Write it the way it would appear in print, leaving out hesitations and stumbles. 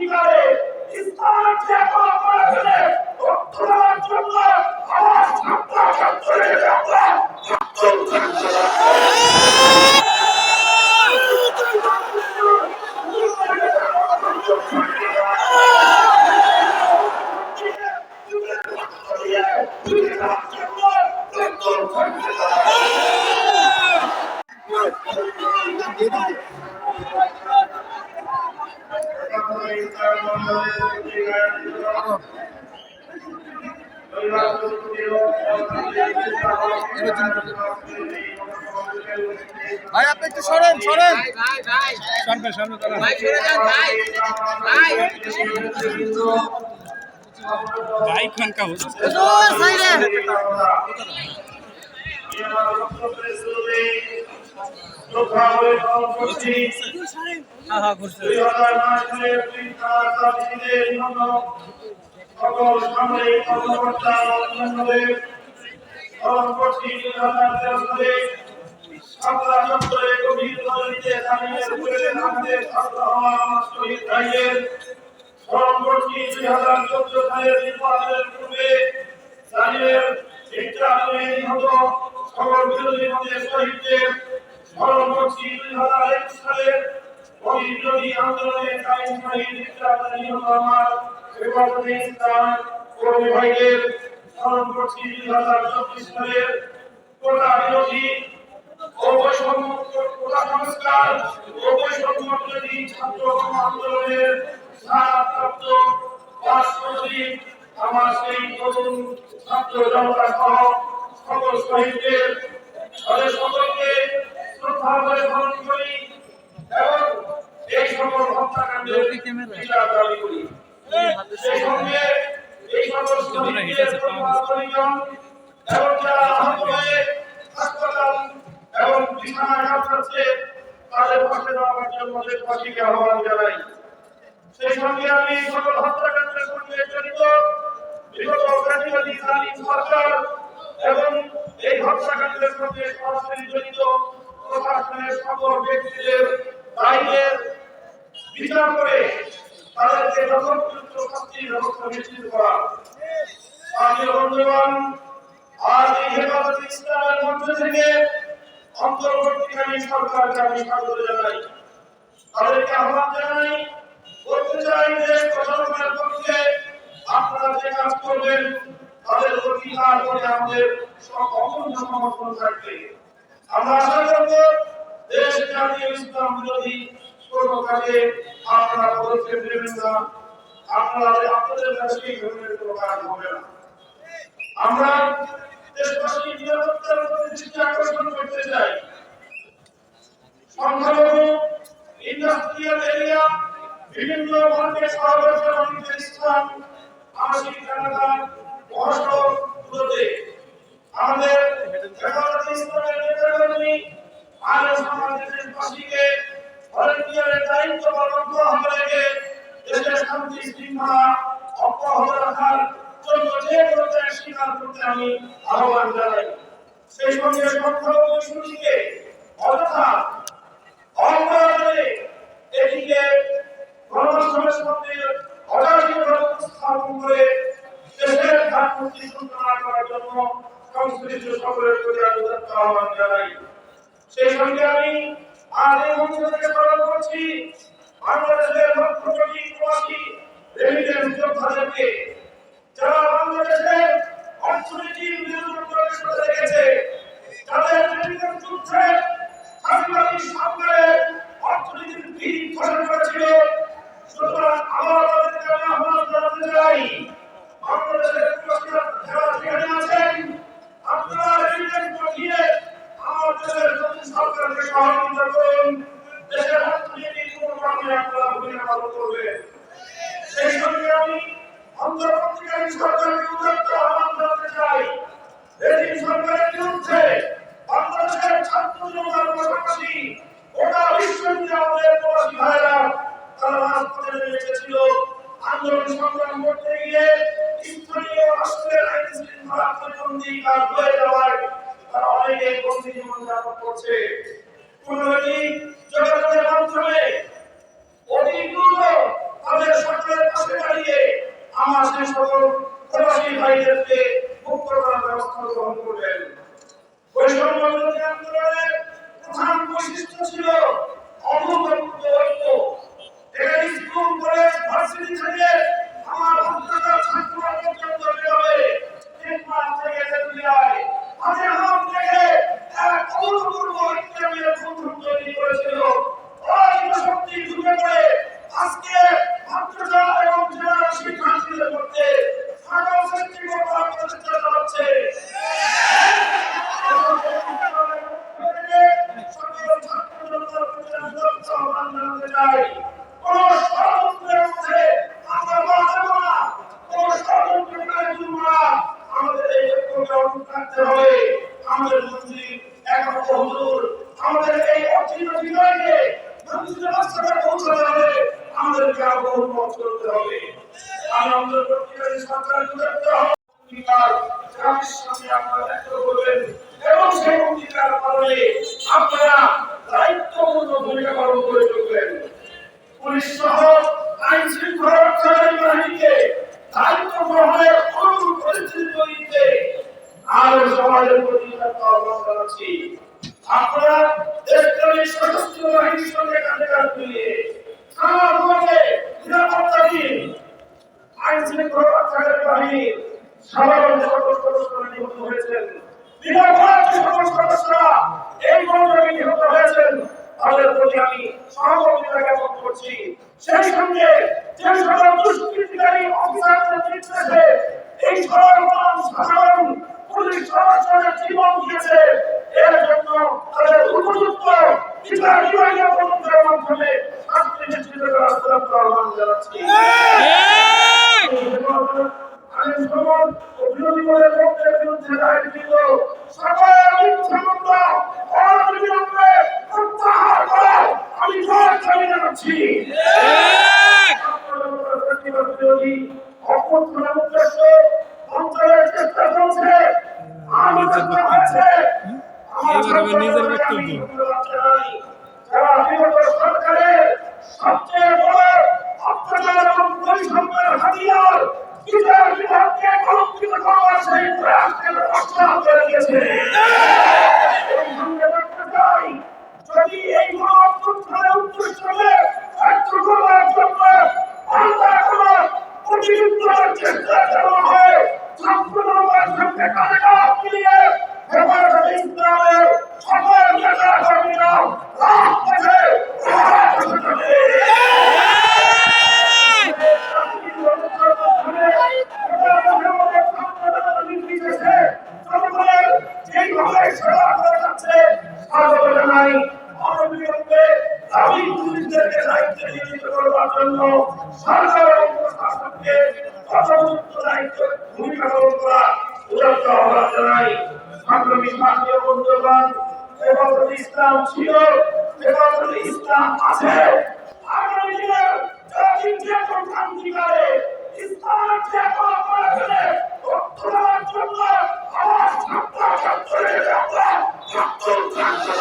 শিকারে ইসলাম যে অপরাধে রক্ত দেওয়ার জন্য আমার ছাত্রছাত্রীদের আমরা ভাই আপনি একটু সরেন সরেন সামনে করেন ভাই সরে যান ভাই খান কা হুজুর সাইডে হ্যাঁ হ্যাঁ করছে সকল সামরিক কর্মকর্তা অন্যান্যদের পরবর্তী আপনারা চত্বরে গভীর নদীতে জানিয়ে বলেছেন আমাদের ছাত্র হওয়া শহীদ ভাইয়ের পরবর্তী 2014 সালের নির্বাচনের পূর্বে জানিয়ে নির্যাতনে নিহত সকল বিরোধী মতের শহীদদের পরবর্তী 2021 সালের ওই বিরোধী আন্দোলনে কায়েম শহীদ নির্যাতনে নিহত আমার হেফাজতে ইসলাম কর্মী ভাইদের পরবর্তী 2024 সালের কোটা বিরোধী কোটা সংস্কার ও বৈষম্য বিরোধী ছাত্র আন্দোলনের সারাপ্রাপ্ত রাষ্ট্রপতি আমার সেই তরুণ ছাত্র জনতা সহ সকল শহীদদের তাদের সকলকে শ্রদ্ধা করে স্মরণ করি এবং এই সকল হত্যাকাণ্ডের বিচার দাবি করি। সেই সঙ্গে এই সকল শহীদদের পরিজন এবং যারা আহত হয়ে হাসপাতাল এবং বিছানায় কাতরাচ্ছে তাদের পাশে দাঁড়ানোর জন্য দেশবাসীকে আহ্বান জানাই। সেই সঙ্গে আমি সকল হত্যাকাণ্ডের সঙ্গে জড়িত বিগত ফ্যাসিবাদী জালিম সরকার এবং এই হত্যাকাণ্ডের সঙ্গে সরাসরি জড়িত প্রশাসনের সকল ব্যক্তিদের দায়ীদের বিচার করে তাদেরকে যথোপযুক্ত শাস্তির ব্যবস্থা নিশ্চিত করা। আমি বন্ধুগণ, আজ এই হেফাজতে ইসলামের মঞ্চ থেকে অন্তর্বর্তীকালীন সরকারকে আমি স্বাগত জানাই, তাদেরকে আহ্বান জানাই, বলতে চাই দেশ প্রশাসনের পক্ষে আপনারা যে কাজ করবেন তাদের অধিকার করে আমাদের সব অমূল্য সমর্থন থাকবে। আমরা আশা করব দেশ জাতীয় ইসলাম বিরোধী কোনো কাজে আপনারা পদক্ষেপ নেবেন না, আপনাদের কাছে এই ধরনের কোনো কাজ হবে না। আমরা দেশবাসীর নিরাপত্তার প্রতি দৃষ্টি আকর্ষণ করতে চাই। সংখ্যালঘু ইন্ডাস্ট্রিয়াল এরিয়া বিভিন্ন ভারতের শহরের স্থান আবাসিক এলাকা মহাসড়কগুলোতে আমাদের হেফাজতে ইসলামের নেতাকর্মী আর সমাজের দেশবাসীকে ভলেন্টিয়ারের দায়িত্ব পালন করা রেখে দেশের শান্তি শৃঙ্খলা অব্যাহত রাখার জন্য যে কোনো ত্যাগ স্বীকার করতে আমি আহ্বান জানাই। সেই সঙ্গে সংখ্যালঘু ইস্যুটিকে অযথা অপরাধে এটিকে গণমাধ্যমের সামনে অজাতিভাবে উপস্থাপন করে দেশের ভাবমূর্তি সূচনা করার জন্য সংশ্লিষ্ট সকলের প্রতি আমি আহ্বান জানাই। সেই সঙ্গে আমি আজ এই মঞ্চ থেকে স্মরণ করছি বাংলাদেশের লক্ষ কোটি প্রবাসী রেমিটেন্স যোদ্ধাদেরকে, যারা বাংলাদেশের অর্থনীতির মেরুদণ্ডকে সরে রেখেছে, তাদের রেমিটেন্স যুদ্ধে স্বাধীনতার সরকারের অর্থনীতির ভিত খসে পড়েছিল। সুতরাং আবার তাদেরকে আমি আহ্বান জানাতে চাই, বাংলাদেশের প্রবাসীরা যারা সেখানে আছেন, আপনারা রেমিটেন্স পাঠিয়ে আমার দেশের সরকারকে সহযোগিতা করুন, দেশের অর্থনীতির কোনো কারণে আপনারা ভূমিকা পালন করবেন। সেই সঙ্গে আমি অন্তর্বর্তীকালীন সরকারকে উদাত্ত আহ্বান জানাতে চাই, এই সরকারের বিরুদ্ধে বাংলাদেশের ছাত্র জনতার পাশাপাশি গোটা বিশ্বজুড়ে আমাদের প্রবাসী ভাইয়েরা তারা রাজপথে নেমে এসেছিল আন্দোলন সংগ্রাম করতে গিয়ে স্থানীয় রাষ্ট্রের আইন শৃঙ্খলা প্রতিবন্ধী কাজ হয়ে যাওয়ায় তারা অনেকে বন্দী জীবন যাপন করছে। পুনরায় যোগাযোগের মাধ্যমে অতি দ্রুত তাদের জানাতে চাই কোন ষড়যন্ত্রের মধ্যে আমরা পা দেব না, কোন ষড়যন্ত্রকারী জুমরা আমাদের এই ঐক্যকে অটুট রাখতে হবে। আমাদের মন্ত্রী এখন হুজুর আমাদের এই অর্জিত বিজয়কে মন্ত্রীর রাস্তায় পৌঁছাতে হবে, আমাদেরকে আরো বহু পথ চলতে হবে। আমি অন্তর্বর্তীকালীন সরকারকে দেখতে হবে গ্রামের সামনে আপনারা ব্যক্ত করবেন এবং সেই অঙ্গীকার পালনে আপনারা দায়িত্বপূর্ণ ভূমিকা পালন করে চলবেন। পুলিশ সহ আইন শৃঙ্খলা রক্ষাকারী বাহিনীকে দায়িত্ব গ্রহণের অনুকূল পরিস্থিতি তৈরিতে আরো সমাজের প্রতি আহ্বান জানাচ্ছি। আপনারা দেশপ্রেমিক সশস্ত্র বাহিনীর সঙ্গে কাঁধে কাঁধ মিলিয়ে থানাগুলোকে নিরাপত্তা দিন। আইন শৃঙ্খলা রক্ষাকারী বাহিনীর সাধারণ সদস্যরা নিহত হয়েছেন, সকল সদস্যরা এই ঘটনায় নিহত হয়েছেন, তাদের প্রতি আমি সহমর্মিতা জ্ঞাপন করছি। সেই সঙ্গে যে সকল দুষ্কৃতিকারী অফিসারদের নির্দেশে এই সাধারণ পুলিশ সদস্যদের জীবন দিয়েছে, এর জন্য তাদের উপযুক্ত বিচার বিভাগীয় তদন্তের মাধ্যমে শাস্তি নিশ্চিত করার চূড়ান্ত আহ্বান জানাচ্ছি। আমি সমাজ ও বিরোধী দলের লোকদের বিরুদ্ধে দায়েরকৃত সকল মিথ্যা মামলা অবিলম্বে প্রত্যাহার করো, আমি জোর দাবি জানাচ্ছি। বিরোধী অভ্যুত্থানের উদ্দেশ্য অঞ্চলের চেষ্টা চলছে, আমাদের হয়েছে নিজের বক্তব্য যারা বিগত সরকারের সবচেয়ে বড় অত্যাচার এবং বৈষম্যের হাতিয়ার বিচার বিভাগকে কলঙ্কিত করার সেই প্রয়াসকে প্রশ্ন করে দিয়েছে। এই সঙ্গে বলতে চাই, যদি এই গণঅভ্যুত্থানের উদ্দেশ্যকে ব্যর্থ করার জন্য আমরা কোনো প্রতিযুদ্ধের চেষ্টা চালানো হয়, সম্পূর্ণতার সঙ্গে কাঁধে কাঁধ মিলিয়ে হেফাজতে ইসলামের সকল নেতা কর্মীরা রাজপথে ভূমিকা পালন করা উদাত্ত আহ্বান জানাই। হেফাজতে ইসলাম ছিল, হেফাজতে ইসলাম আছে, আগামী দিনে জাতির যে কোন ক্রান্তিকালে ইসলামের যে কোন প্রয়োজনে রক্ত দেওয়ার জন্য আমার ছাত্রছাত্রীদের আমরা রক্ত থাকতে